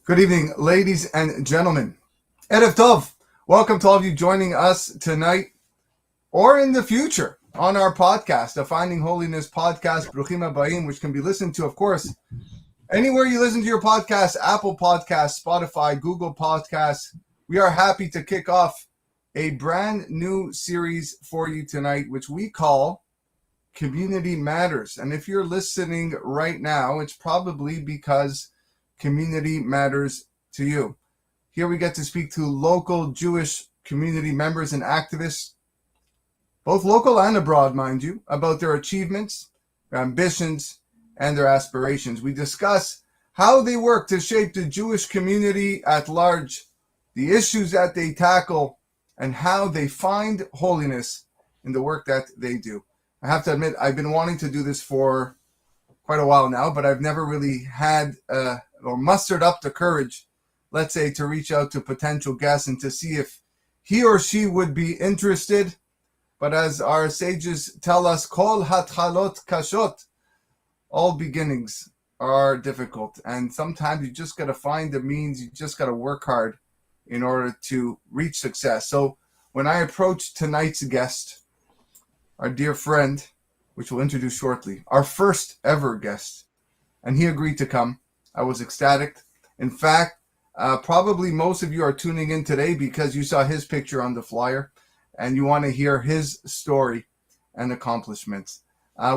Good evening, ladies and gentlemen. Erev Tov. Welcome to all of you joining us tonight or in the future on our podcast, the Finding Holiness Podcast, Bruchim Habayim, which can be listened to, of course, anywhere you listen to your podcast, Apple Podcasts, Spotify, Google Podcasts. We are happy to kick off a brand new series for you tonight, which we call Community Matters. And if you're listening right now, it's probably because community matters to you. Here we get to speak to local Jewish community members and activists, both local and abroad, mind you, about their achievements, their ambitions, and their aspirations. We discuss how they work to shape the Jewish community at large, the issues that they tackle, and how they find holiness in the work that they do. I have to admit, I've been wanting to do this for quite a while now, but I've never really had or mustered up the courage, let's say, to reach out to potential guests and to see if he or she would be interested. But as our sages tell us, kol hatchalot kashot, all beginnings are difficult. And sometimes you just got to find the means, you just got to work hard in order to reach success. So when I approached tonight's guest, our dear friend, which we'll introduce shortly, our first ever guest, and he agreed to come, I was ecstatic. In fact, probably most of you are tuning in today because you saw his picture on the flyer and you want to hear his story and accomplishments.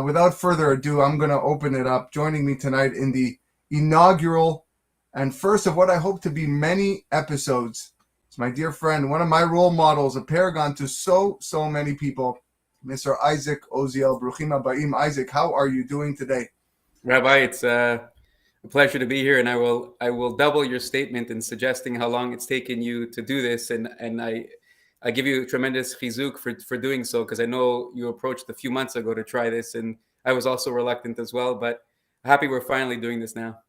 Without further ado, I'm going to open it up. Joining me tonight in the inaugural and first of what I hope to be many episodes, it's my dear friend, one of my role models, a paragon to so many people, Mr. Isaac Osiel. Bruchim Habayim. Isaac, how are you doing today? Rabbi, it's a pleasure to be here, and I will double your statement in suggesting how long it's taken you to do this, and I give you tremendous chizuk for doing so, because I know you approached a few months ago to try this, and I was also reluctant as well, but happy we're finally doing this now.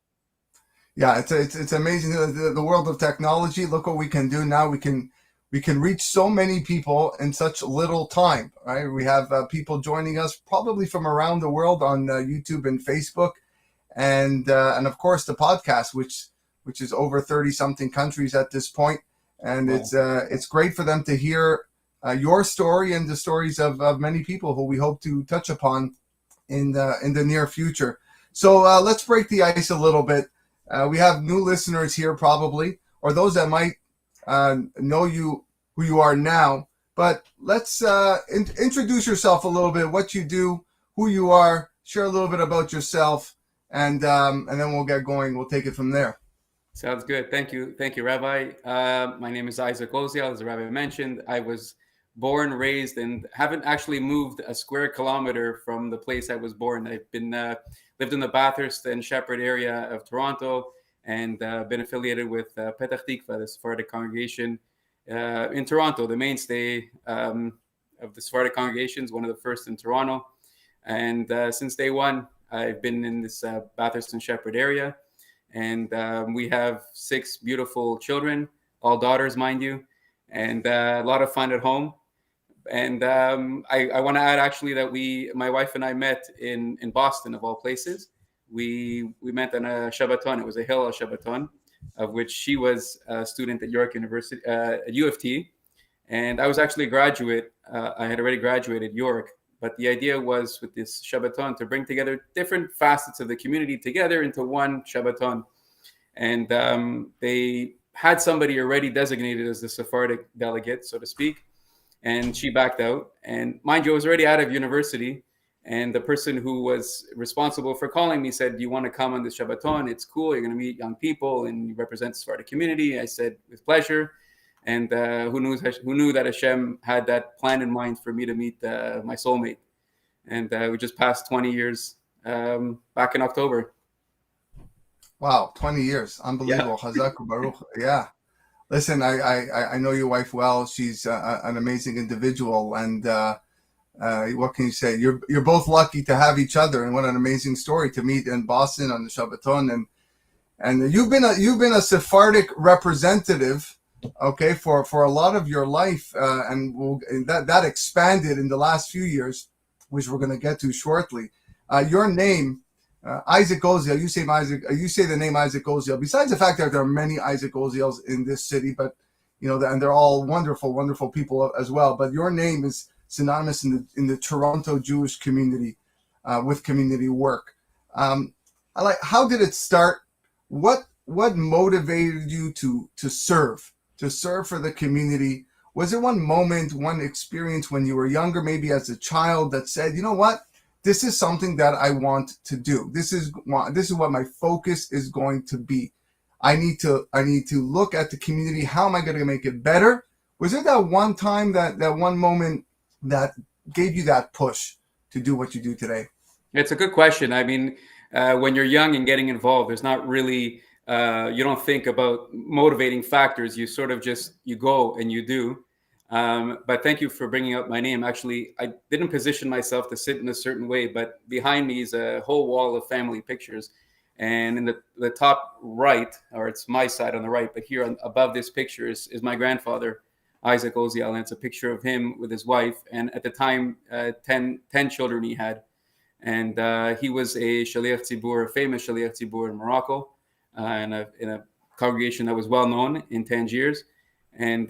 Yeah, it's amazing, the world of technology. Look what we can do now. We can reach so many people in such little time, right? We have people joining us probably from around the world on YouTube and Facebook. And of course the podcast, which is over 30 something countries at this point, and wow. It's great for them to hear your story and the stories of many people who we hope to touch upon in the near future. So let's break the ice a little bit. We have new listeners here probably, or those that might know you who you are now. But let's introduce yourself a little bit, what you do, who you are, share a little bit about yourself. And then we'll get going. We'll take it from there. Sounds good. Thank you, Rabbi. My name is Isaac Osiel, as the Rabbi mentioned. I was born, raised, and haven't actually moved a square kilometer from the place I was born. I've been lived in the Bathurst and Shepherd area of Toronto, and been affiliated with Petach Tikva, the Sephardic congregation in Toronto, the mainstay of the Sephardic congregations, one of the first in Toronto. And since day one, I've been in this Bathurst and Shepherd area, and we have 6 beautiful children, all daughters, mind you, and a lot of fun at home. And I want to add actually that my wife and I met in Boston, of all places. We met on a Shabbaton. It was a Hillel Shabbaton, of which she was a student at York University, at U of T, and I was actually a graduate. I had already graduated York. But the idea was with this Shabbaton to bring together different facets of the community together into one Shabbaton. And they had somebody already designated as the Sephardic delegate, so to speak. And she backed out. And mind you, I was already out of university. And the person who was responsible for calling me said, "Do you want to come on this Shabbaton? It's cool. You're going to meet young people and you represent the Sephardic community." I said, "With pleasure." And who knew that Hashem had that plan in mind for me to meet my soulmate. And we just passed 20 years back in October. Wow, 20 years. Unbelievable. Yeah. Chazak Baruch. Yeah. Listen, I know your wife well. She's an amazing individual. And what can you say? You're both lucky to have each other. And what an amazing story to meet in Boston on the Shabbaton. And you've been a Sephardic representative, okay, for a lot of your life, and that expanded in the last few years, which we're going to get to shortly. Your name Isaac Osiel, you say the name Isaac Osiel. Besides the fact that there are many Isaac Osiels in this city, but and they're all wonderful, wonderful people as well. But your name is synonymous in the Toronto Jewish community with community work. How did it start? What motivated you to serve for the community? Was there one moment, one experience when you were younger, maybe as a child, that said, you know what? This is something that I want to do. This is what my focus is going to be. I need to look at the community. How am I going to make it better? Was it that one time, that one moment that gave you that push to do what you do today? It's a good question. I mean, when you're young and getting involved, there's not really, you don't think about motivating factors. You sort of you go and you do. But thank you for bringing up my name. Actually, I didn't position myself to sit in a certain way, but behind me is a whole wall of family pictures. And in the top right, or it's my side on the right, but here above this picture is my grandfather, Isaac Osiel. And it's a picture of him with his wife. And at the time, 10 children he had. And he was a Shaliach Tzibur, a famous Shaliach Tzibur in Morocco, in a congregation that was well known in Tangiers. And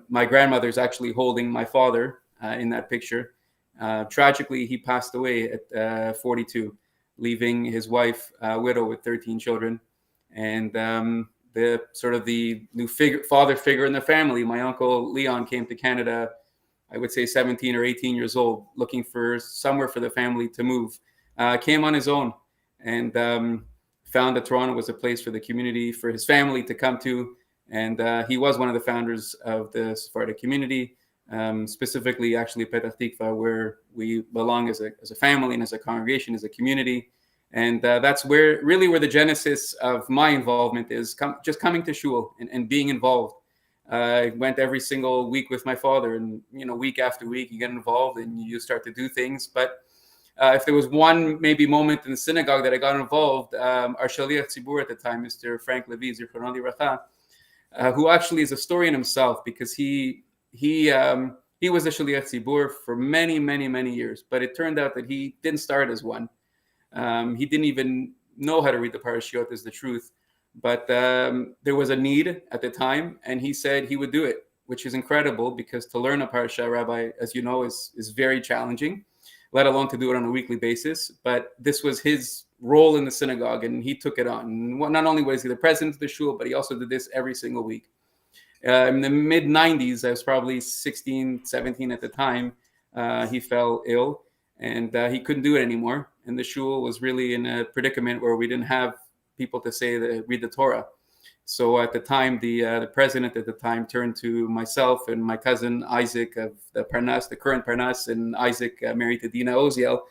my grandmother's actually holding my father in that picture. Tragically, he passed away at 42, leaving his wife widow with 13 children. And the sort of the new father figure in the family, my uncle Leon, came to Canada, I would say 17 or 18 years old, looking for somewhere for the family to move. Came on his own and found that Toronto was a place for the community, for his family to come to. And he was one of the founders of the Sephardic community, specifically actually Petah Tikva, where we belong as a family and as a congregation, as a community. And that's where the genesis of my involvement is, just coming to shul and being involved. I went every single week with my father, and week after week you get involved and you start to do things. But if there was one maybe moment in the synagogue that I got involved, our Shaliach Tzibur at the time, Mr. Frank Levy, Zichrono Livracha, who actually is a story in himself, because he was a Shaliach Tzibur for many, many, many years. But it turned out that he didn't start as one. He didn't even know how to read the parashiot, is the truth. But there was a need at the time, and he said he would do it, which is incredible, because to learn a parasha, Rabbi, as you know, is very challenging, let alone to do it on a weekly basis. But this was his role in the synagogue, and he took it on. Not only was he the president of the shul, but he also did this every single week. In the mid-90s, I was probably 16, 17 at the time, he fell ill, and he couldn't do it anymore. And the shul was really in a predicament where we didn't have people to say that read the Torah. So at the time, the president at the time turned to myself and my cousin Isaac of the Parnas, the current Parnas, and Isaac married to Dina Osiel,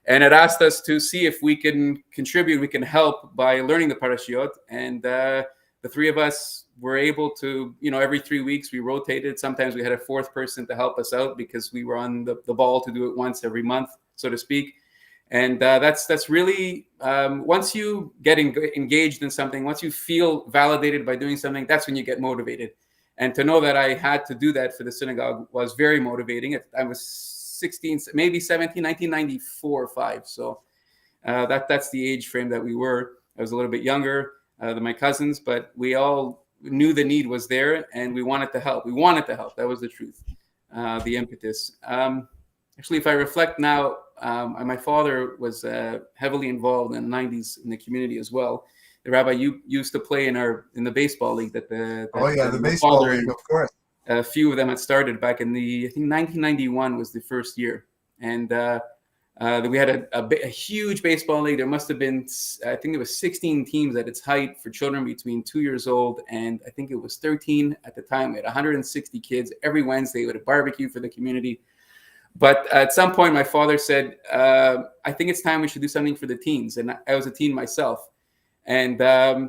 and it asked us to see if we can contribute, we can help by learning the parashiot. And the three of us were able to, every 3 weeks we rotated. Sometimes we had a fourth person to help us out because we were on the ball to do it once every month, so to speak. And that's really, once you get engaged in something, once you feel validated by doing something, that's when you get motivated. And to know that I had to do that for the synagogue was very motivating. I was 16, maybe 17, 1994 or 5. So that's the age frame that we were. I was a little bit younger than my cousins, but we all knew the need was there, and we wanted to help. That was the truth, the impetus. Actually, if I reflect now, my father was heavily involved in the 90s in the community as well. The Rabbi, you used to play in the baseball league that the baseball league, of course. A few of them had started back in I think 1991 was the first year, and we had a huge baseball league. There must have been, I think it was 16 teams at its height for children between 2 years old, and I think it was 13 at the time. We had 160 kids every Wednesday. We had a barbecue for the community. But at some point, my father said, I think it's time we should do something for the teens. And I was a teen myself. And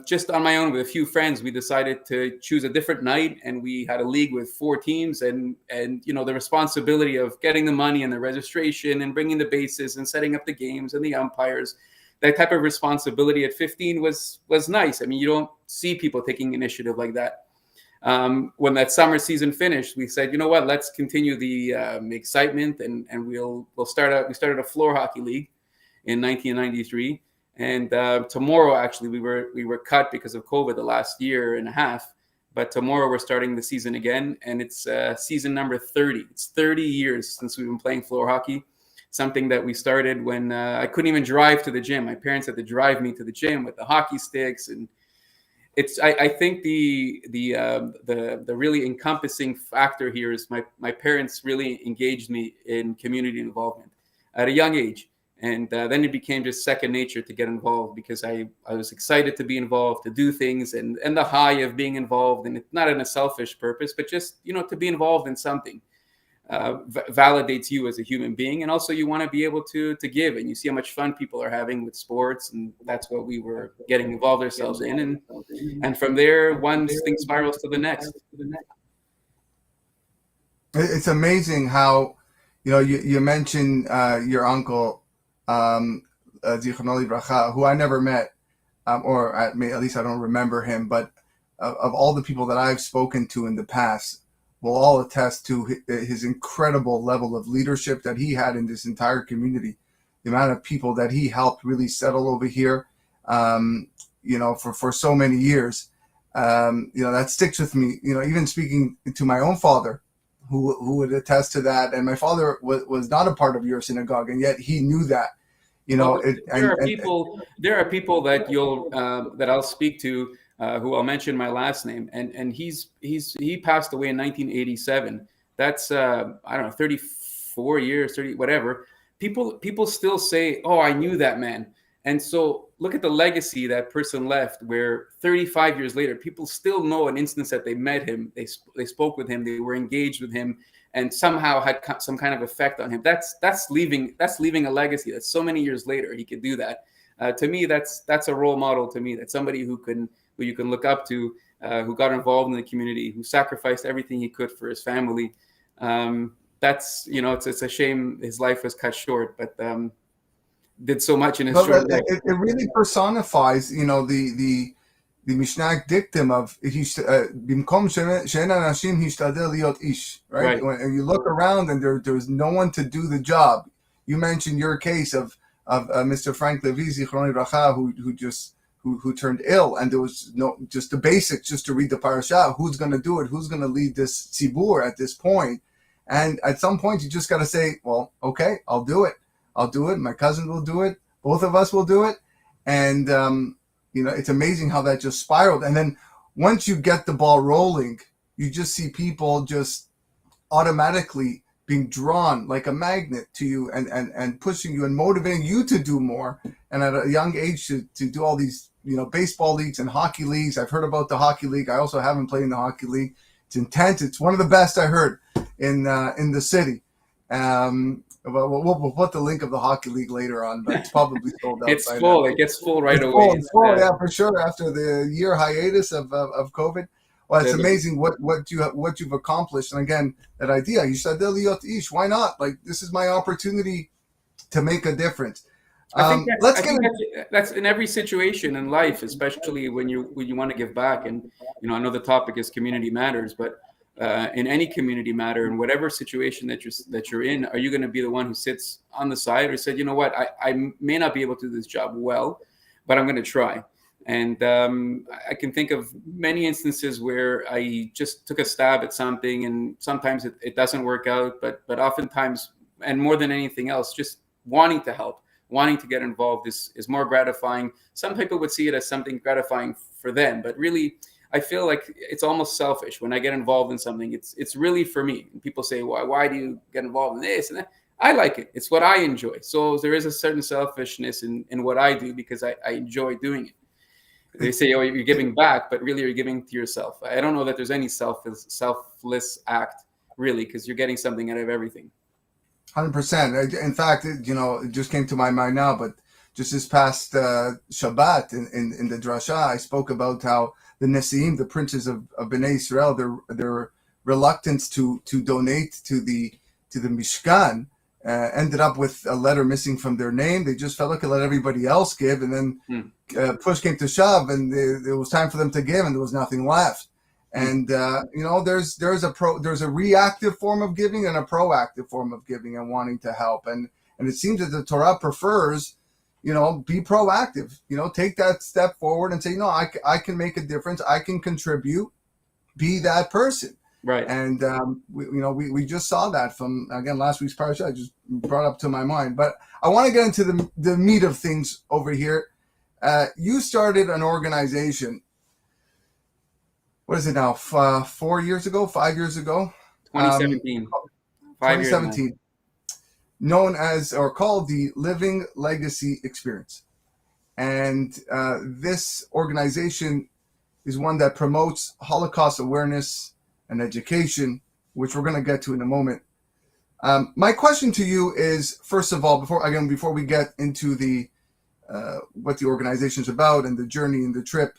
just on my own with a few friends, we decided to choose a different night. And we had a league with 4 teams. And the responsibility of getting the money and the registration and bringing the bases and setting up the games and the umpires, that type of responsibility at 15 was nice. I mean, you don't see people taking initiative like that. When that summer season finished, we said, you know what, let's continue the excitement, and we started a floor hockey league in 1993. And tomorrow, actually, we were cut because of COVID the last year and a half. But tomorrow we're starting the season again, and it's season number 30. It's 30 years since we've been playing floor hockey. Something that we started when I couldn't even drive to the gym. My parents had to drive me to the gym with the hockey sticks, and I think the really encompassing factor here is my parents really engaged me in community involvement at a young age. And then it became just second nature to get involved, because I was excited to be involved, to do things, and the high of being involved, and not in a selfish purpose, but just, to be involved in something validates you as a human being. And also you want to be able to give, and you see how much fun people are having with sports. And that's what we were getting involved ourselves in. And from there, one thing spirals to the next. It's amazing how, you mentioned your uncle, Zichrono Livracha, who I never met, or at least I don't remember him, but of all the people that I've spoken to in the past, will all attest to his incredible level of leadership that he had in this entire community. The amount of people that he helped really settle over here, for so many years, that sticks with me. Even speaking to my own father, who would attest to that. And my father was not a part of your synagogue, and yet he knew that. There are people that that I'll speak to, who I'll mention my last name, and he passed away in 1987. That's I don't know, 34 years, 30 whatever. People still say, "Oh, I knew that man." And so look at the legacy that person left, where 35 years later, people still know an instance that they met him, they spoke with him, they were engaged with him, and somehow had some kind of effect on him. That's leaving a legacy. That's so many years later he could do that. To me, that's a role model to me. That's somebody who you can look up to, who got involved in the community, who sacrificed everything he could for his family. That's it's a shame his life was cut short, but did so much in his short life. It really personifies, the Mishnah dictum of bimkom she'en anashim hishtadel liot ish, right? When you look around and there's no one to do the job. You mentioned your case of Mr. Frank Levi Zichrono Livracha, who turned ill, and there was just the basics, just to read the parasha. Who's going to do it? Who's going to lead this tzibur at this point? And at some point, you just got to say, well, okay, I'll do it. My cousin will do it. Both of us will do it. And, it's amazing how that just spiraled. And then once you get the ball rolling, you just see people just automatically being drawn like a magnet to you and pushing you and motivating you to do more. And at a young age to do all these, baseball leagues and hockey leagues. I've heard about the hockey league. I also haven't played in the hockey league. It's intense. It's one of the best I heard in the city. We'll put the link of the hockey league later on, but it's probably sold out. It's full. It gets full right away. It's full, yeah, for sure. After the year hiatus of COVID, well, it's amazing what you've accomplished. And again, that idea, you said liot ish. Why not? Like, this is my opportunity to make a difference. I think that's in every situation in life, especially when you want to give back. And I know the topic is community matters, but in any community matter, in whatever situation that you're in, are you going to be the one who sits on the side or said, you know what, I may not be able to do this job well, but I'm going to try. And I can think of many instances where I just took a stab at something, and sometimes it doesn't work out, but oftentimes, and more than anything else, just wanting to help, wanting to get involved is more gratifying. Some people would see it as something gratifying for them, but really, I feel like it's almost selfish when I get involved in something. It's really for me. And people say, why do you get involved in this and that? I like it. It's what I enjoy. So there is a certain selfishness in what I do, because I enjoy doing it. They say, oh, you're giving back, but really you're giving to yourself. I don't know that there's any selfless act, really, because you're getting something out of everything. 100%. In fact, it just came to my mind now, but just this past Shabbat in the drasha, I spoke about how the Nesiim, the princes of Bnei Israel, their reluctance to donate to the Mishkan ended up with a letter missing from their name. They just felt like let everybody else give, and then push came to shove, and it was time for them to give, and there was nothing left. And there's a reactive form of giving and a proactive form of giving and wanting to help, and it seems that the Torah prefers be proactive, take that step forward and say, no, I can make a difference. I can contribute, be that person. Right. And, we just saw that from, again, last week's parasha. I just brought up to my mind, but I want to get into the meat of things over here. You started an organization. What is it now? 4 years ago, 5 years ago? 2017. 2017. Known as, or called, the Living Legacy Experience. And this organization is one that promotes Holocaust awareness and education, which we're going to get to in a moment. My question to you is, first of all, before we get into the what the organization is about and the journey and the trip,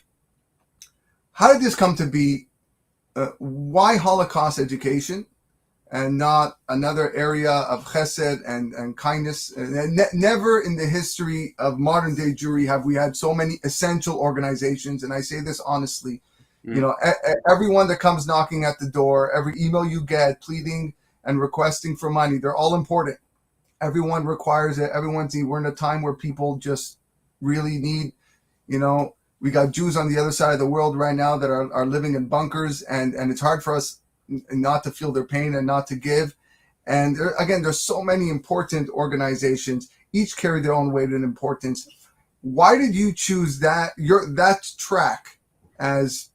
how did this come to be? Why Holocaust education and not another area of chesed and kindness? Never in the history of modern day Jewry have we had so many essential organizations. And I say this honestly, everyone that comes knocking at the door, every email you get pleading and requesting for money, they're all important. Everyone requires it. We're in a time where people just really need, we got Jews on the other side of the world right now that are living in bunkers, and it's hard for us not to feel their pain and not to give. And there's so many important organizations, each carry their own weight and importance. Why did you choose that track as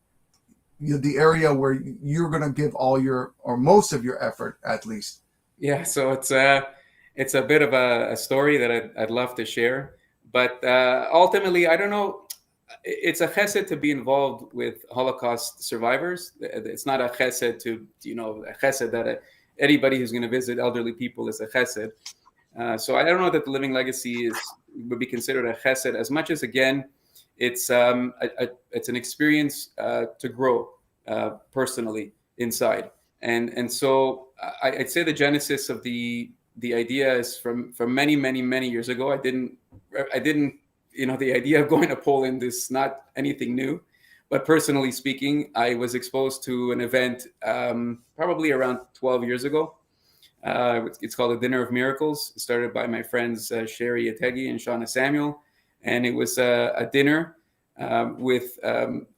the area where you're going to give all your, or most of your effort, at least? Yeah, so it's a bit of a story that I'd love to share, but ultimately, I don't know. It's a chesed to be involved with Holocaust survivors. It's not a chesed to, a chesed that anybody who's going to visit elderly people is a chesed. So I don't know that the Living Legacy would be considered a chesed as much as, again, it's an experience to grow personally inside. And so I'd say the genesis of the idea is from many, many, many years ago. I didn't, the idea of going to Poland is not anything new, but personally speaking, I was exposed to an event probably around 12 years ago. It's called the Dinner of Miracles. It started by my friends Sherry Ategi and Shauna Samuel, and it was a dinner with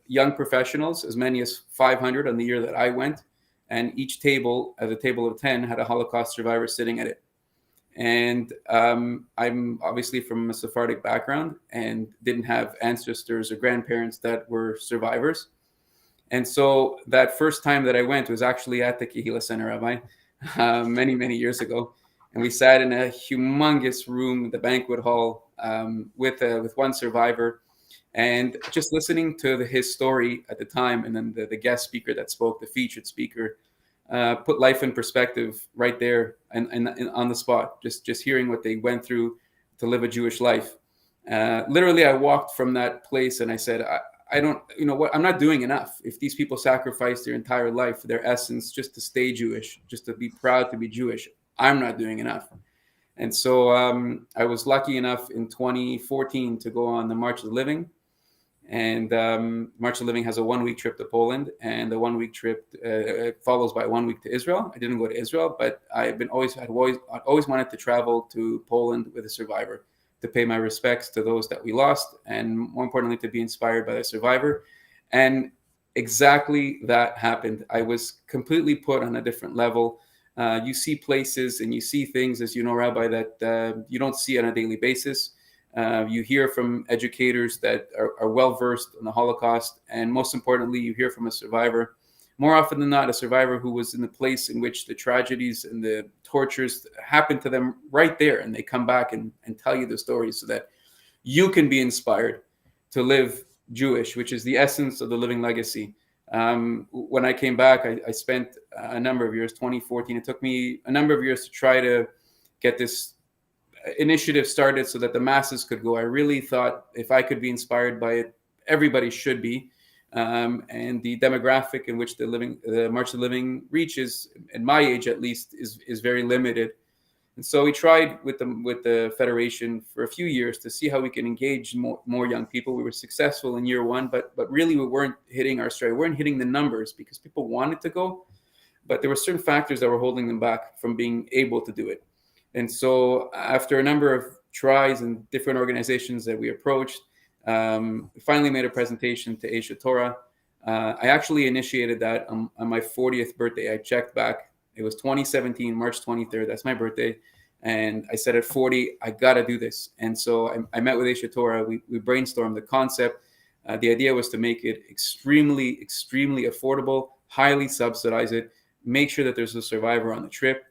young professionals, as many as 500 on the year that I went, and each table, at a table of 10, had a Holocaust survivor sitting at it. And I'm obviously from a Sephardic background and didn't have ancestors or grandparents that were survivors. And so that first time that I went was actually at the Kehila Center, Rabbi, many, many years ago. And we sat in a humongous room, the banquet hall, with one survivor, and just listening to his story at the time. And then the guest speaker that spoke, the featured speaker, put life in perspective right there and on the spot, just hearing what they went through to live a Jewish life. Literally, I walked from that place and I said, I don't, I'm not doing enough. If these people sacrificed their entire life, their essence, just to stay Jewish, just to be proud to be Jewish, I'm not doing enough. And so I was lucky enough in 2014 to go on the March of the Living. And March of the Living has a 1 week trip to Poland, and the 1 week trip follows by 1 week to Israel. I didn't go to Israel, but I'd always wanted to travel to Poland with a survivor, to pay my respects to those that we lost, and more importantly, to be inspired by the survivor. And exactly that happened. I was completely put on a different level. You see places and you see things, as you know, Rabbi, that you don't see on a daily basis. You hear from educators that are well-versed in the Holocaust. And most importantly, you hear from a survivor, more often than not, a survivor who was in the place in which the tragedies and the tortures happened to them right there. And they come back and tell you the stories so that you can be inspired to live Jewish, which is the essence of the Living Legacy. When I came back, I spent a number of years, 2014. It took me a number of years to try to get this initiative started so that the masses could go. I really thought if I could be inspired by it, everybody should be. And the demographic in which the March of the Living reaches, at my age at least, is very limited. And so we tried with the Federation for a few years to see how we can engage more young people. We were successful in year one, but really we weren't hitting our stride. We weren't hitting the numbers because people wanted to go, but there were certain factors that were holding them back from being able to do it. And so after a number of tries and different organizations that we approached. We finally made a presentation to Asia Torah. I actually initiated that on my 40th birthday. I checked back. It was 2017, March 23rd. That's my birthday. And I said at 40, I got to do this. And so I met with Asia Torah. We brainstormed the concept. The idea was to make it extremely, extremely affordable, highly subsidize it, make sure that there's a survivor on the trip,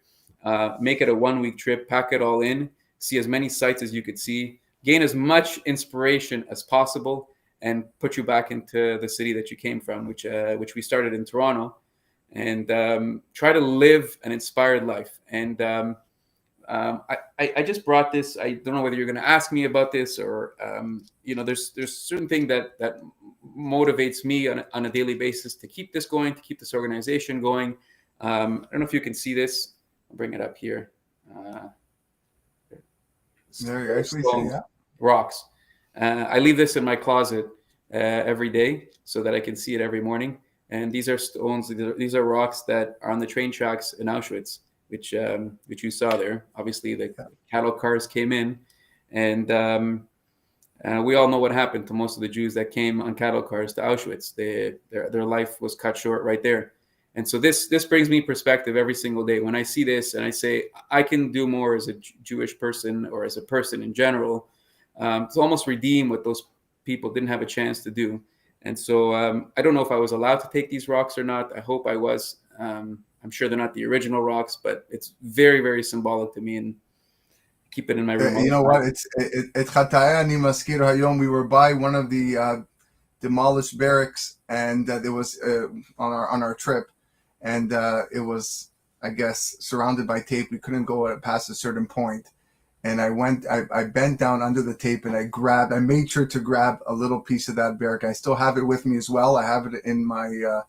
make it a 1-week trip, pack it all in, see as many sites as you could see, gain as much inspiration as possible, and put you back into the city that you came from, which we started in Toronto, and try to live an inspired life. And I just brought this. I don't know whether you're going to ask me about this or, there's certain thing that motivates me on a daily basis to keep this going, to keep this organization going. I don't know if you can see this. I'll bring it up here. There you actually see that. Rocks. I leave this in my closet every day so that I can see it every morning. And these are stones. These are rocks that are on the train tracks in Auschwitz, which you saw there. Obviously, the cattle cars came in, and we all know what happened to most of the Jews that came on cattle cars to Auschwitz. Their life was cut short right there. And so this brings me perspective every single day when I see this, and I say I can do more as a Jewish person or as a person in general to almost redeem what those people didn't have a chance to do. And so I don't know if I was allowed to take these rocks or not. I hope I was. I'm sure they're not the original rocks, but it's very, very symbolic to me, and keep it in my room. You know what? It's Chataya Ani Maskir Hayom. We were by one of the demolished barracks, and it was on our trip, and it was, I guess, surrounded by tape. We couldn't go past a certain point, and I bent down under the tape, and I made sure to grab a little piece of that barrack. I still have it with me as well. I have it in my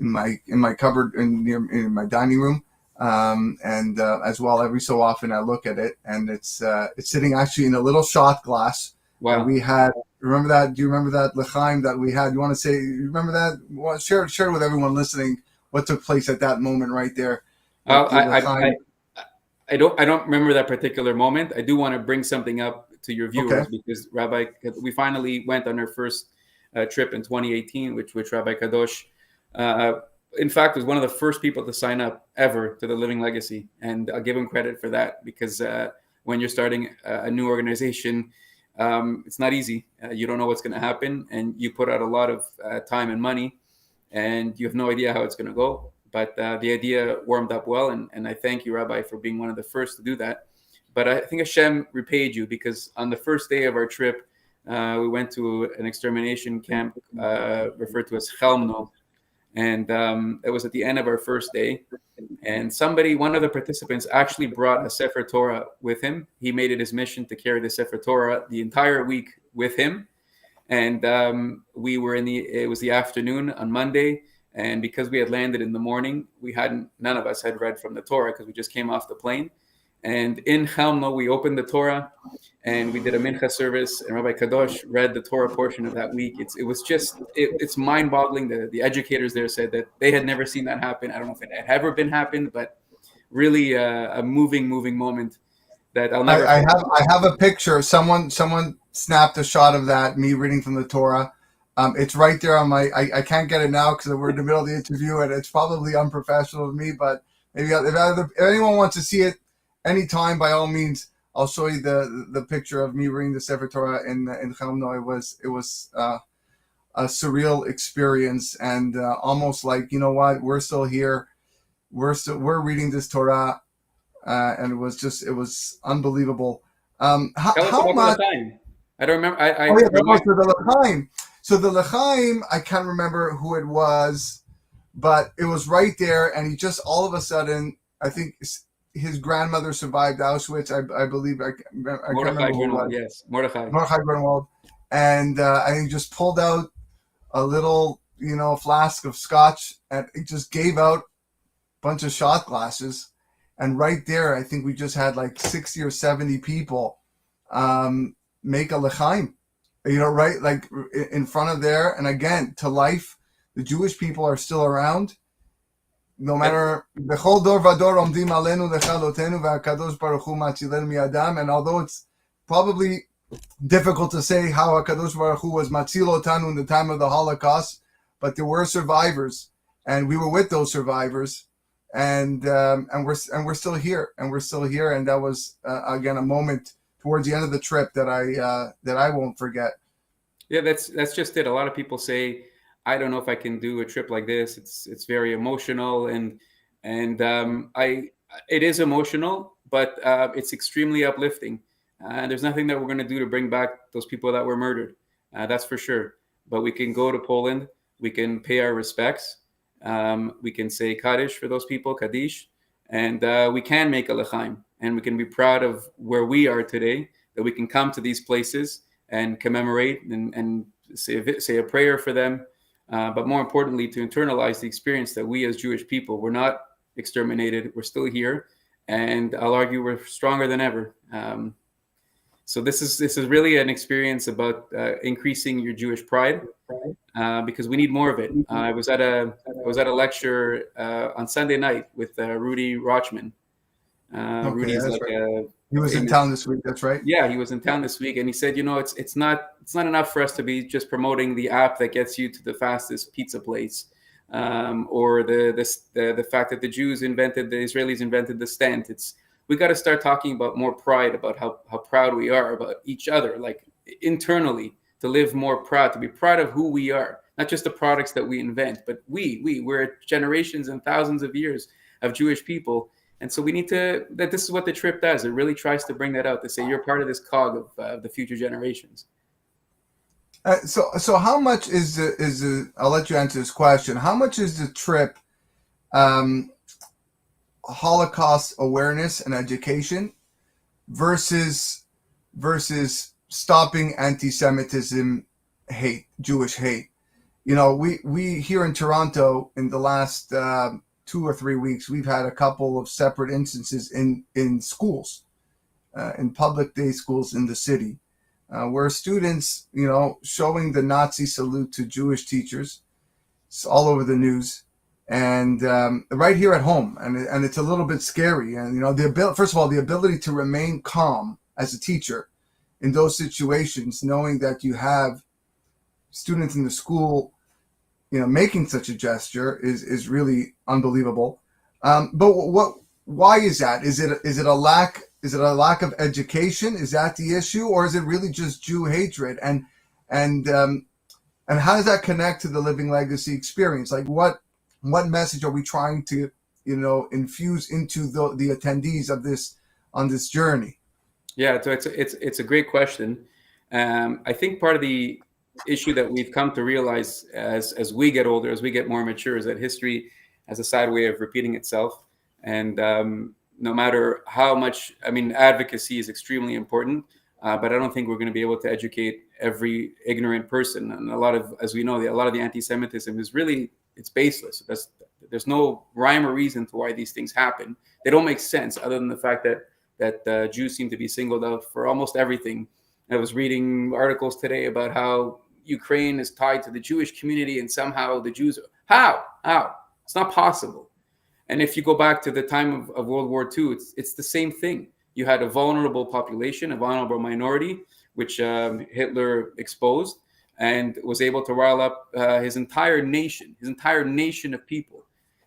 in my cupboard in my dining room, and as well, every so often I look at it, and it's sitting actually in a little shot glass. Wow. We had, remember that? Do you remember that l'chaim that we had? You want to say, you remember that? Well, share with everyone listening what took place at that moment right there. I don't remember that particular moment. I do want to bring something up to your viewers, because Rabbi, we finally went on our first trip in 2018, which Rabbi Kadosh, in fact, was one of the first people to sign up ever to the Living Legacy. And I'll give him credit for that, because when you're starting a new organization, it's not easy. You don't know what's going to happen, and you put out a lot of time and money, and you have no idea how it's going to go. But the idea warmed up well, and I thank you, Rabbi, for being one of the first to do that. But I think Hashem repaid you, because on the first day of our trip, we went to an extermination camp referred to as Chelmno. And it was at the end of our first day. And one of the participants actually brought a Sefer Torah with him. He made it his mission to carry the Sefer Torah the entire week with him. And we were it was the afternoon on Monday. And because we had landed in the morning, none of us had read from the Torah, because we just came off the plane. And in Chelmno, we opened the Torah and we did a mincha service, and Rabbi Kadosh read the Torah portion of that week. It's mind-boggling. The educators there said that they had never seen that happen. I don't know if it had ever been happened, but really a moving moment that I'll never. I have a picture. Someone snapped a shot of that, me reading from the Torah. It's right there on my. I can't get it now because we're in the middle of the interview, and it's probably unprofessional of me. But maybe if anyone wants to see it anytime, by all means, I'll show you the picture of me reading the Sefer Torah in Chelmno. It was a surreal experience, and almost like, you know what, we're still here, we're reading this Torah, and it was unbelievable. How much? I don't remember. The l'chaim. So the l'chaim, I can't remember who it was, but it was right there, and he just all of a sudden, I think his grandmother survived Auschwitz. I believe I can't remember who it was. Yes, Mordechai Grunwald, and I think just pulled out a little, flask of scotch, and it just gave out a bunch of shot glasses. And right there, I think we just had like 60 or 70 people make a l'chaim, right, like in front of there. And again, to life, the Jewish people are still around. no matter bechol dor vador omdim alenu lechalotenu v'akadosh baruch hu matzilenu miadam. And although it's probably difficult to say how HaKadosh Baruch Hu was matzil otanu in the time of the Holocaust, but there were survivors, and we were with those survivors, and we're still here, and that was again a moment towards the end of the trip that I won't forget. Yeah, that's just it. A lot of people say, I don't know if I can do a trip like this. It's very emotional, and it is emotional, but it's extremely uplifting. There's nothing that we're going to do to bring back those people that were murdered. That's for sure. But we can go to Poland. We can pay our respects. We can say Kaddish for those people, Kaddish. And we can make a l'chaim. And we can be proud of where we are today, that we can come to these places and commemorate and say a prayer for them. But more importantly, to internalize the experience that we as Jewish people, we're not exterminated. We're still here. And I'll argue we're stronger than ever. So this is really an experience about increasing your Jewish pride, because we need more of it. I was at a lecture on Sunday night with Rudy Rochman. Rudy's like right. He was in town this week. That's right. Yeah, he was in town this week, and he said, it's not enough for us to be just promoting the app that gets you to the fastest pizza place, or the fact that the Israelis invented the stent. We got to start talking about more pride, about how proud we are about each other, like internally, to live more proud, to be proud of who we are, not just the products that we invent, but we're generations and thousands of years of Jewish people. And so we need that this is what the trip does. It really tries to bring that out, to say you're part of this cog of the future generations. So how much is the I'll let you answer this question. How much is the trip Holocaust awareness and education versus stopping anti-Semitism, hate, Jewish hate? We here in Toronto in the last 2 or 3 weeks, we've had a couple of separate instances in schools, in public day schools in the city, where students, showing the Nazi salute to Jewish teachers. It's all over the news. And right here at home, and it's a little bit scary. And first of all, the ability to remain calm as a teacher in those situations, knowing that you have students in the school, making such a gesture is really unbelievable. But why is that? Is it a lack of education? Is that the issue, or is it really just Jew hatred? And how does that connect to the Living Legacy experience? Like what message are we trying to, infuse into the attendees of this on this journey? Yeah, so it's a great question. I think part of the issue that we've come to realize as we get older, as we get more mature, is that history has a sad way of repeating itself. And no matter how much, advocacy is extremely important, but I don't think we're going to be able to educate every ignorant person. And as we know, a lot of the anti-Semitism is really, it's baseless. There's no rhyme or reason to why these things happen. They don't make sense, other than the fact that Jews seem to be singled out for almost everything. I was reading articles today about how Ukraine is tied to the Jewish community, and somehow the Jews, how? It's not possible. And if you go back to the time of World War II, it's the same thing. You had a vulnerable population, a vulnerable minority, which Hitler exposed, and was able to rile up his entire nation of people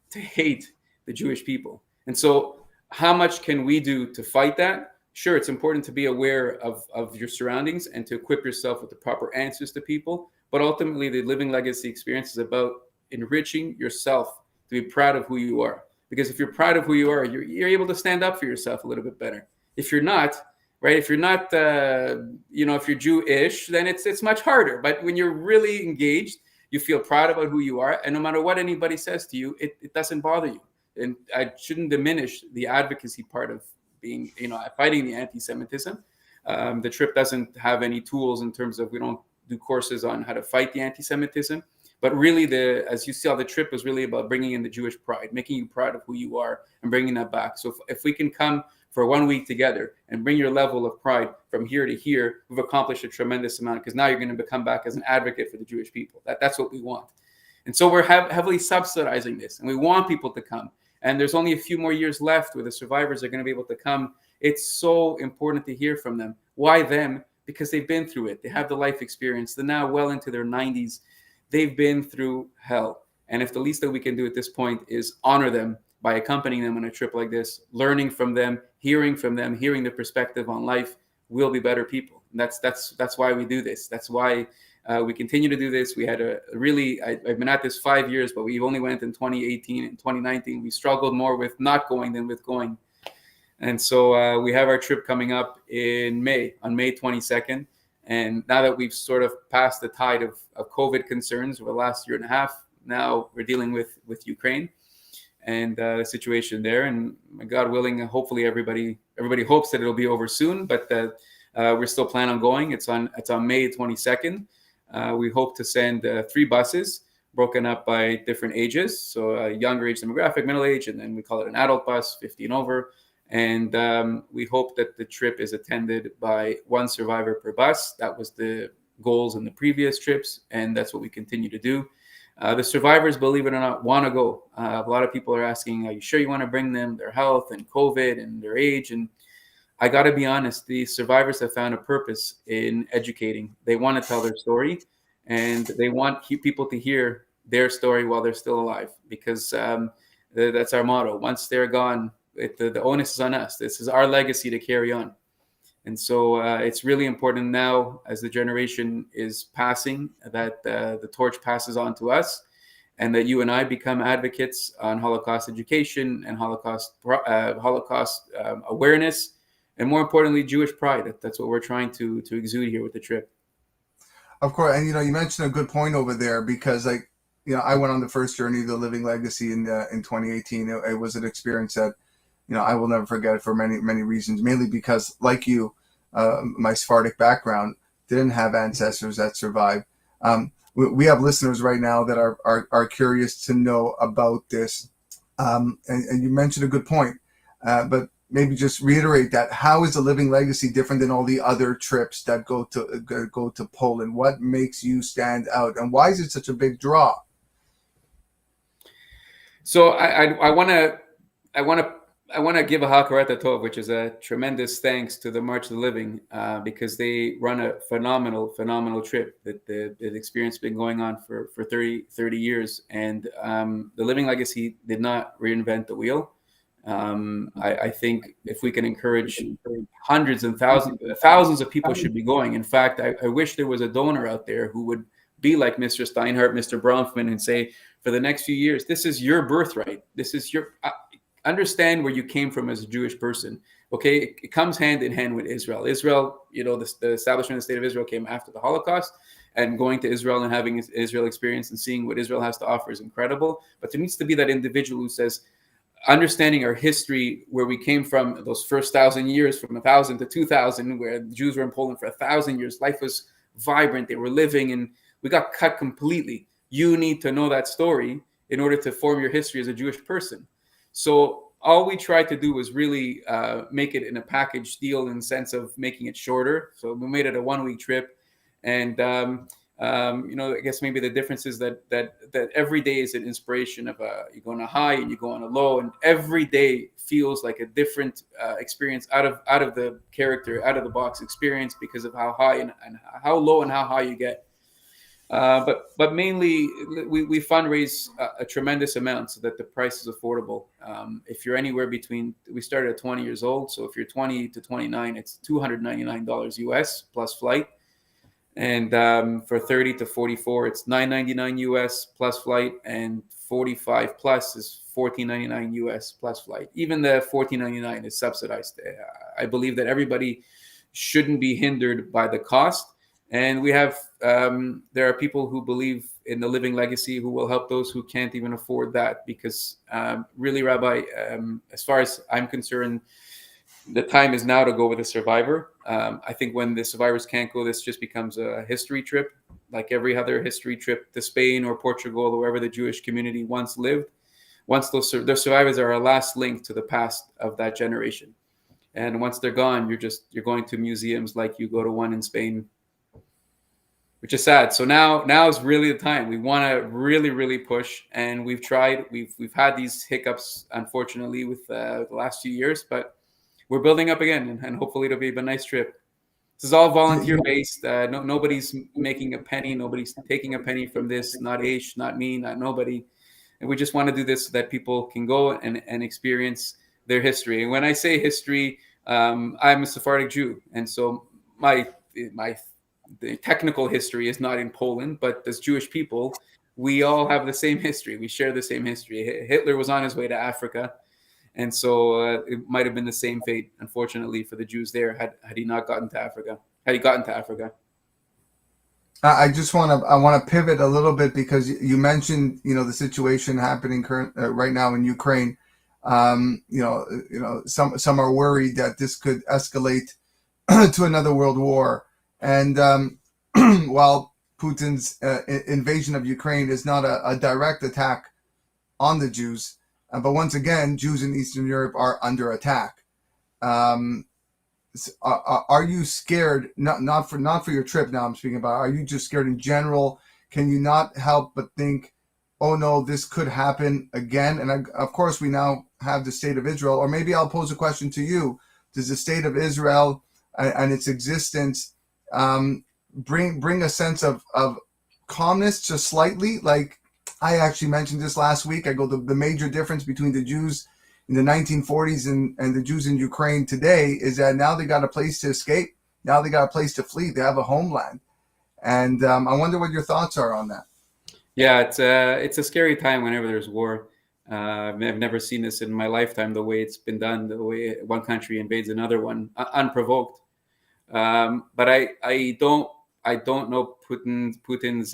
to hate the Jewish people. And so how much can we do to fight that? Sure, it's important to be aware of your surroundings and to equip yourself with the proper answers to people. But ultimately, the Living Legacy experience is about enriching yourself to be proud of who you are. Because if you're proud of who you are, you're able to stand up for yourself a little bit better. If you're not, right? If you're not, if you're Jewish, then it's much harder. But when you're really engaged, you feel proud about who you are. And no matter what anybody says to you, it doesn't bother you. And I shouldn't diminish the advocacy part of being, fighting the anti-Semitism. The trip doesn't have any tools in terms of, we don't do courses on how to fight the anti-Semitism. But really, as you saw, the trip was really about bringing in the Jewish pride, making you proud of who you are and bringing that back. So if we can come for 1 week together and bring your level of pride from here to here, we've accomplished a tremendous amount, because now you're going to come back as an advocate for the Jewish people. That's what we want. And so we're heavily subsidizing this, and we want people to come. And there's only a few more years left where the survivors are going to be able to come. It's so important to hear from them. Why them? Because they've been through it. They have the life experience. They're now well into their 90s. They've been through hell. And if the least that we can do at this point is honor them by accompanying them on a trip like this, learning from them, hearing their perspective on life, we'll be better people. And that's why we do this. That's why we continue to do this. We had I've been at this 5 years, but we only went in 2018 and 2019. We struggled more with not going than with going. And so we have our trip coming up in May, on May 22nd. And now that we've sort of passed the tide of COVID concerns over the last year and a half, now we're dealing with Ukraine and the situation there. And God willing, hopefully everybody hopes that it'll be over soon, but we're still planning on going. It's on May 22nd. We hope to send 3 buses broken up by different ages. So younger age demographic, middle age, and then we call it an adult bus, 50 and over. And we hope that the trip is attended by 1 survivor per bus. That was the goals in the previous trips, and that's what we continue to do. The survivors, believe it or not, want to go. A lot of people are asking, are you sure you want to bring them, their health and COVID and their age? And I got to be honest, the survivors have found a purpose in educating. They want to tell their story, and they want people to hear their story while they're still alive, because that's our motto. Once they're gone, the onus is on us. This is our legacy to carry on. And so it's really important now, as the generation is passing, that the torch passes on to us, and that you and I become advocates on Holocaust education and Holocaust awareness, and more importantly, Jewish pride. That's what we're trying to exude here with the trip. Of course, and you mentioned a good point over there, because I went on the first journey of the Living Legacy in 2018. It was an experience that I will never forget for many, many reasons, mainly because, like you, my Sephardic background, didn't have ancestors that survived. We have listeners right now that are curious to know about this. And you mentioned a good point, but maybe just reiterate that. How is the Living Legacy different than all the other trips that go to Poland? What makes you stand out, and why is it such a big draw? So I want to give a hakarat tov, which is a tremendous thanks to the March of the Living, because they run a phenomenal trip that the experience has been going on for 30 years. And the Living Legacy did not reinvent the wheel. I think if we can encourage hundreds and thousands of people should be going. In fact, I wish there was a donor out there who would be like Mr. Steinhardt, Mr. Bronfman, and say, for the next few years, this is your birthright. This is your... understand where you came from as a Jewish person. Okay, it comes hand in hand with Israel. Israel, the establishment of the state of Israel came after the Holocaust, and going to Israel and having Israel experience and seeing what Israel has to offer is incredible. But there needs to be that individual who says, understanding our history, where we came from, those first 1,000 years, from 1,000 to 2,000, where the Jews were in Poland for 1,000 years. Life was vibrant. They were living, and we got cut completely. You need to know that story in order to form your history as a Jewish person. So all we tried to do was really make it in a package deal, in the sense of making it shorter. So we made it a 1-week trip. And, I guess maybe the difference is that every day is an inspiration of you go on a high and you go on a low, and every day feels like a different experience out of the character, out of the box experience, because of how high and how low and how high you get. But mainly we fundraise a tremendous amount so that the price is affordable. If you're anywhere between, we started at 20 years old. So if you're 20 to 29, it's $299 US plus flight. And for 30 to 44, it's $999 US plus flight, and 45 plus is $14.99 US plus flight. Even the $14.99 is subsidized. I believe that everybody shouldn't be hindered by the cost. And we have, there are people who believe in the Living Legacy who will help those who can't even afford that, because really, Rabbi, as far as I'm concerned, the time is now to go with a survivor. I think when the survivors can't go, this just becomes a history trip, like every other history trip to Spain or Portugal or wherever the Jewish community once lived. Once those survivors are our last link to the past of that generation. And once they're gone, you're going to museums like you go to one in Spain. which is sad. So now is really the time. We want to really push, and we've tried. We've had these hiccups, unfortunately, with the last few years, but we're building up again, and hopefully it'll be a nice trip. This is all volunteer based. Nobody's making a penny. Nobody's taking a penny from this. Not Ish, not me, not nobody. And we just want to do this so that people can go and experience their history. And when I say history, I'm a Sephardic Jew, and so my the technical history is not in Poland, but as Jewish people, we all have the same history. We share the same history. Hitler was on his way to Africa, and so it might have been the same fate, unfortunately, for the Jews there had he not gotten to Africa. Had he gotten to Africa. I want to pivot a little bit because you mentioned the situation happening right now in Ukraine. Some are worried that this could escalate to another world war. And while Putin's invasion of Ukraine is not a direct attack on the Jews, but once again, Jews in Eastern Europe are under attack. Are you scared? Not for your trip now I'm speaking about. Are you just scared in general? Can you not help but think, oh no, this could happen again? And of course, we now have the state of Israel. Or maybe I'll pose a question to you: does the state of Israel and its existence bring a sense of calmness just slightly? Like I actually mentioned this last week. I go, the major difference between the Jews in the 1940s and the Jews in Ukraine today is that now they got a place to escape. Now they got a place to flee. They have a homeland. And I wonder what your thoughts are on that. Yeah, it's a scary time whenever there's war. I've never seen this in my lifetime, the way it's been done, the way one country invades another one unprovoked. But I don't know Putin's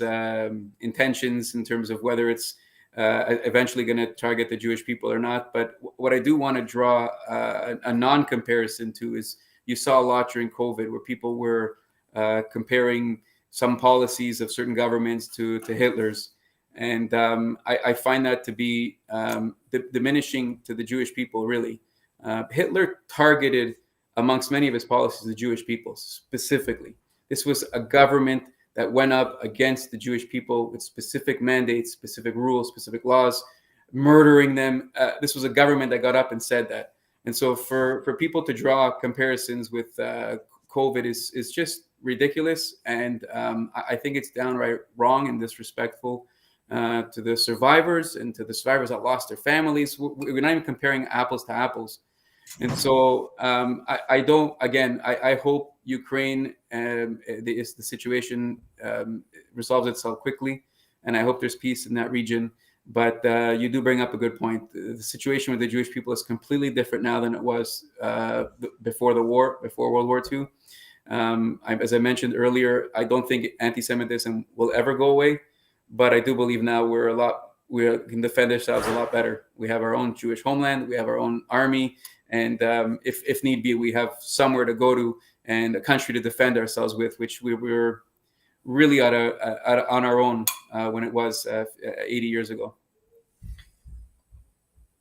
intentions in terms of whether it's eventually going to target the Jewish people or not. But what I do want to draw a non-comparison to is you saw a lot during COVID where people were comparing some policies of certain governments to Hitler's. And I find that to be diminishing to the Jewish people, really. Hitler targeted, amongst many of his policies, the Jewish people specifically. This was a government that went up against the Jewish people with specific mandates, specific rules, specific laws, murdering them. This was a government that got up and said that. And so for people to draw comparisons with COVID is just ridiculous. And I think it's downright wrong and disrespectful to the survivors and to the survivors that lost their families. We're not even comparing apples to apples. And so I hope Ukraine the situation resolves itself quickly, and I hope there's peace in that region. But you do bring up a good point. The situation with the Jewish people is completely different now than it was before the war, before World War II. As I mentioned earlier, I don't think anti-Semitism will ever go away, but I do believe now we can defend ourselves a lot better. We have our own Jewish homeland, we have our own army, and if need be, we have somewhere to go to and a country to defend ourselves with, which we were really on our own when it was 80 years ago.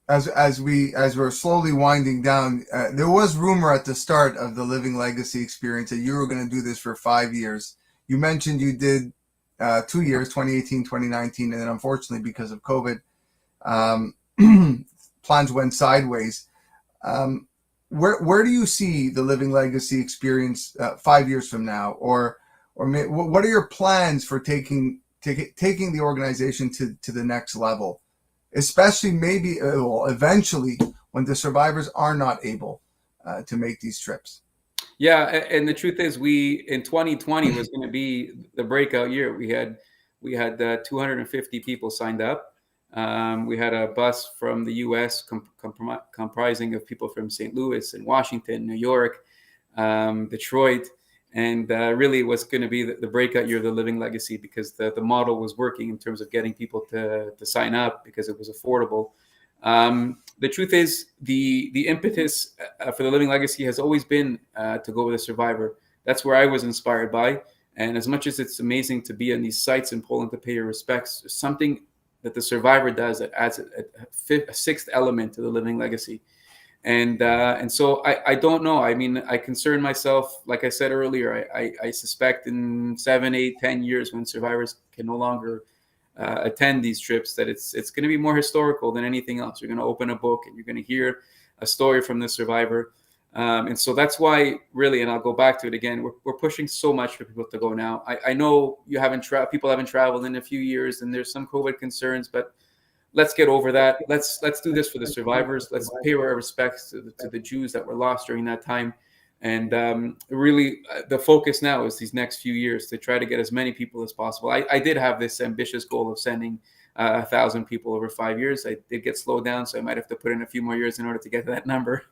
As we're slowly winding down, there was rumor at the start of the Living Legacy experience that you were going to do this for 5 years. You mentioned you did 2 years, 2018, 2019, and then unfortunately because of COVID, plans went sideways. Where do you see the Living Legacy experience 5 years from now, or what are your plans for taking the organization to the next level, especially maybe eventually when the survivors are not able to make these trips? Yeah, and the truth is, in 2020 was going to be the breakout year. We had 250 people signed up. We had a bus from the U.S. comprising of people from St. Louis and Washington, New York, Detroit, and really was going to be the breakout year of the Living Legacy because the model was working in terms of getting people to sign up because it was affordable. The truth is, the impetus for the Living Legacy has always been to go with a survivor. That's where I was inspired by. And as much as it's amazing to be on these sites in Poland to pay your respects, there's something that the survivor does that adds a sixth element to the Living Legacy. And so I don't know. I mean, I concern myself, like I said earlier. I suspect in 7, 8, 10 years, when survivors can no longer attend these trips, that it's going to be more historical than anything else. You're going to open a book and you're going to hear a story from the survivor. And so that's why, really, and I'll go back to it again, we're pushing so much for people to go now. I know people haven't traveled in a few years, and there's some COVID concerns, but let's get over that. Let's do this for the survivors. Let's pay our respects to the Jews that were lost during that time. And really, the focus now is these next few years to try to get as many people as possible. I did have this ambitious goal of sending 1,000 people over 5 years. I did get slowed down, so I might have to put in a few more years in order to get to that number.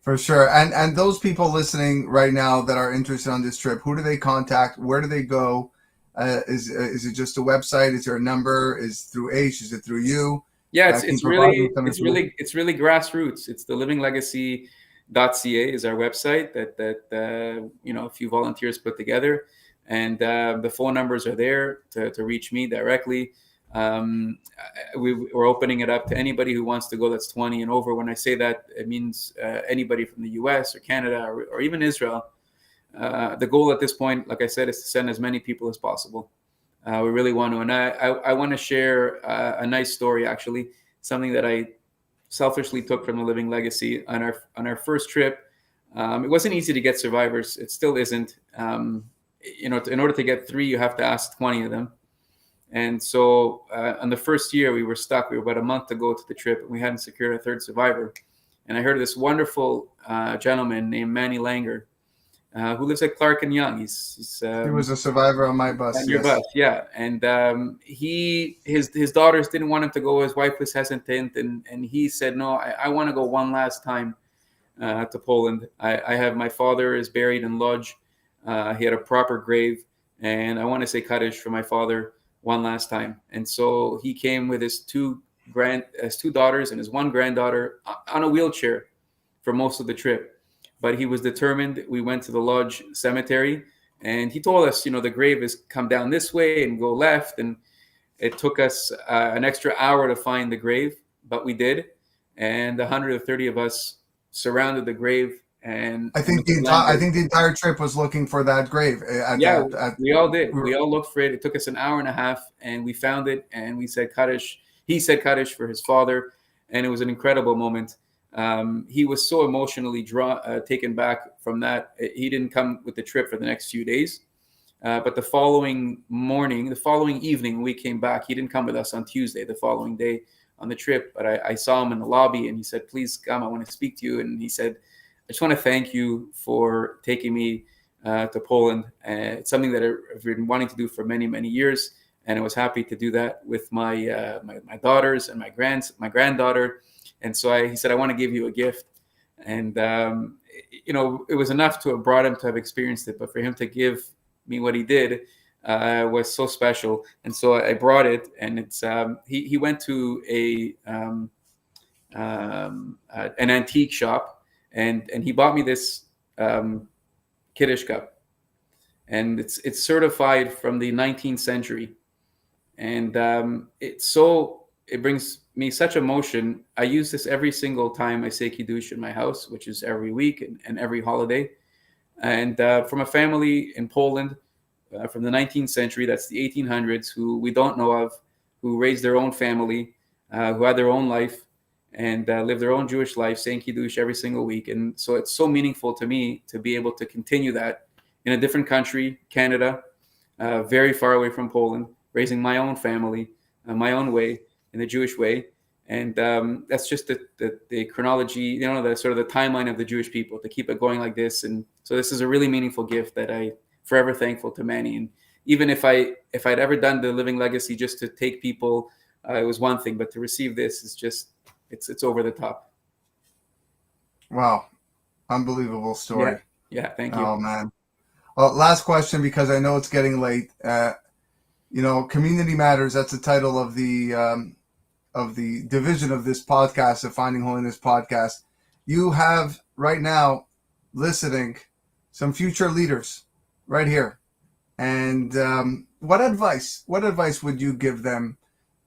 For sure. And those people listening right now that are interested on this trip, who do they contact? Where do they go? Is it just a website? Is there a number? Is it through Aish? Is it through you? Yeah, it's really grassroots. It's the livinglegacy.ca is our website that a few volunteers put together, and the phone numbers are there to reach me directly. We're opening it up to anybody who wants to go that's 20 and over. When I say that, it means anybody from the US or Canada or even Israel. The goal at this point, like I said, is to send as many people as possible. We really want to. And I want to share a nice story, actually, something that I selfishly took from the Living Legacy on our first trip. It wasn't easy to get survivors. It still isn't. In order to get 3, you have to ask 20 of them. And so on the first year, we were stuck. We were about a month to go to the trip, and we hadn't secured a 3rd survivor. And I heard this wonderful gentleman named Manny Langer, who lives at Clark and Young. He was a survivor on my bus. On your bus, yeah. And his daughters didn't want him to go. His wife was hesitant, and he said, "No, I want to go one last time to Poland. I have my father is buried in Lodz. He had a proper grave, and I want to say Kaddish for my father one last time." And so he came with his 2 daughters and his 1 granddaughter on a wheelchair for most of the trip. But he was determined. We went to the Lodz cemetery, and he told us, the grave is come down this way and go left. And it took us an extra hour to find the grave, but we did. And 130 of us surrounded the grave. And I think the entire trip was looking for that grave. We all did. We all looked for it. It took us an hour and a half, and we found it. And we said Kaddish. He said Kaddish for his father, and it was an incredible moment. He was so emotionally taken back from that. He didn't come with the trip for the next few days, but the following evening, when we came back, he didn't come with us on Tuesday, the following day on the trip. But I saw him in the lobby, and he said, "Please come, I want to speak to you." And he said, "I just want to thank you for taking me to Poland. It's something that I've been wanting to do for many, many years, and I was happy to do that with my daughters and my granddaughter." And so he said, "I want to give you a gift." And, it was enough to have brought him to have experienced it. But for him to give me what he did was so special. And so I brought it. And it's he went to an antique shop, and he bought me this Kiddush cup. And it's certified from the 19th century. And it brings me such emotion. I use this every single time I say Kiddush in my house, which is every week and every holiday. And from a family in Poland from the 19th century, that's the 1800s, who we don't know of, who raised their own family, who had their own life and lived their own Jewish life, saying Kiddush every single week. And so it's so meaningful to me to be able to continue that in a different country, Canada, very far away from Poland, raising my own family, my own way, in the Jewish way. And that's just the chronology, the sort of the timeline of the Jewish people, to keep it going like this. And so this is a really meaningful gift that I forever thankful to Manny. And even if I'd ever done the Living Legacy just to take people, it was one thing, but to receive this is just, it's over the top. Wow. Unbelievable story. Yeah. Thank you. Oh man. Well, last question, because I know it's getting late. Community matters. That's the title of the division of this podcast, the Finding Holiness Podcast. You have right now listening some future leaders right here. And what advice would you give them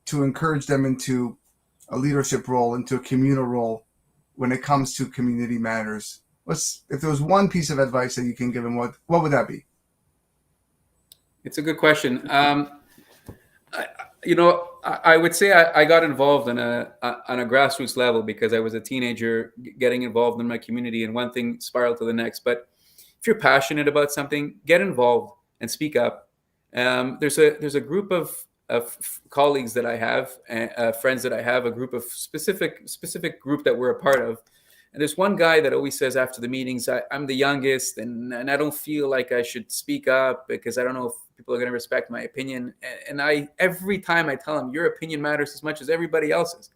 to encourage them into a leadership role, into a communal role when it comes to community matters? If there was one piece of advice that you can give him, what would that be? It's a good question. I would say I got involved on a grassroots level because I was a teenager getting involved in my community, and one thing spiraled to the next. But if you're passionate about something, get involved and speak up. There's a group of colleagues that I have, friends that I have, a group of specific group that we're a part of. And there's one guy that always says after the meetings, I'm the youngest and I don't feel like I should speak up because I don't know if people are going to respect my opinion. And every time I tell him, your opinion matters as much as everybody else's.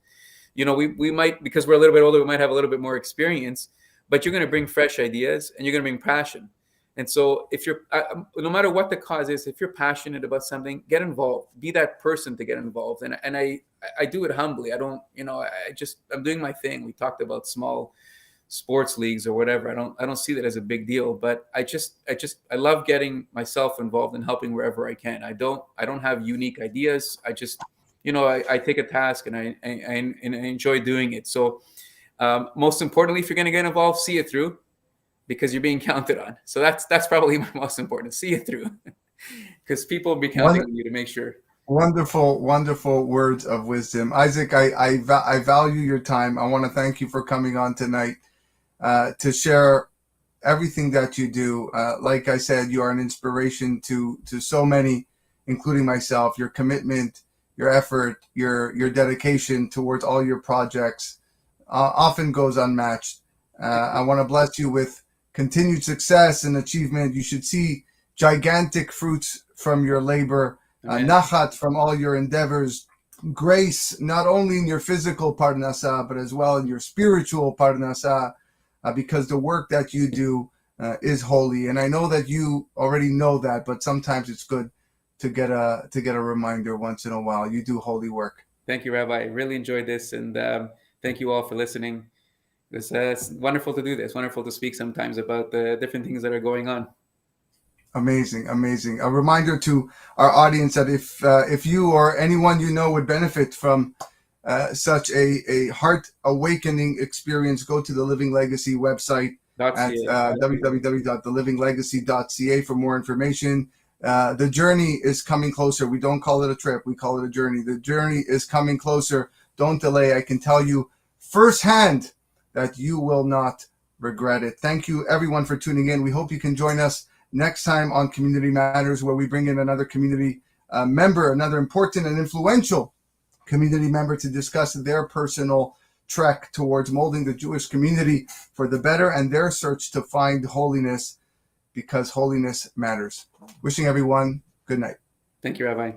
We might, because we're a little bit older, we might have a little bit more experience, but you're going to bring fresh ideas and you're going to bring passion. And so if you're, no matter what the cause is, if you're passionate about something, get involved, be that person to get involved. And I do it humbly. I don't, I'm doing my thing. We talked about small sports leagues or whatever. I don't see that as a big deal, but I love getting myself involved and helping wherever I can. I don't have unique ideas. I just, I take a task and I enjoy doing it. So most importantly, if you're going to get involved, see it through, because you're being counted on. So that's probably my most important. See it through, because people will be counting on you to make sure. Wonderful, wonderful words of wisdom. Isaac, I value your time. I want to thank you for coming on tonight to share everything that you do. Like I said, you are an inspiration to so many, including myself. Your commitment, your effort, your dedication towards all your projects often goes unmatched. I want to bless you with continued success and achievement. You should see gigantic fruits from your labor, nachat from all your endeavors, grace not only in your physical parnasa, but as well in your spiritual parnasa, because the work that you do is holy. And I know that you already know that, but sometimes it's good to get a reminder once in a while. You do holy work. Thank you, Rabbi. I really enjoyed this, and thank you all for listening. It's wonderful to do this. Wonderful to speak sometimes about the different things that are going on. Amazing, amazing. A reminder to our audience that if you or anyone you know would benefit from such a heart awakening experience, go to the Living Legacy website at www.thelivinglegacy.ca for more information. The journey is coming closer. We don't call it a trip. We call it a journey. The journey is coming closer. Don't delay. I can tell you firsthand that you will not regret it. Thank you, everyone, for tuning in. We hope you can join us next time on Community Matters, where we bring in another community member, another important and influential community member, to discuss their personal trek towards molding the Jewish community for the better and their search to find holiness, because holiness matters. Wishing everyone good night. Thank you, Rabbi.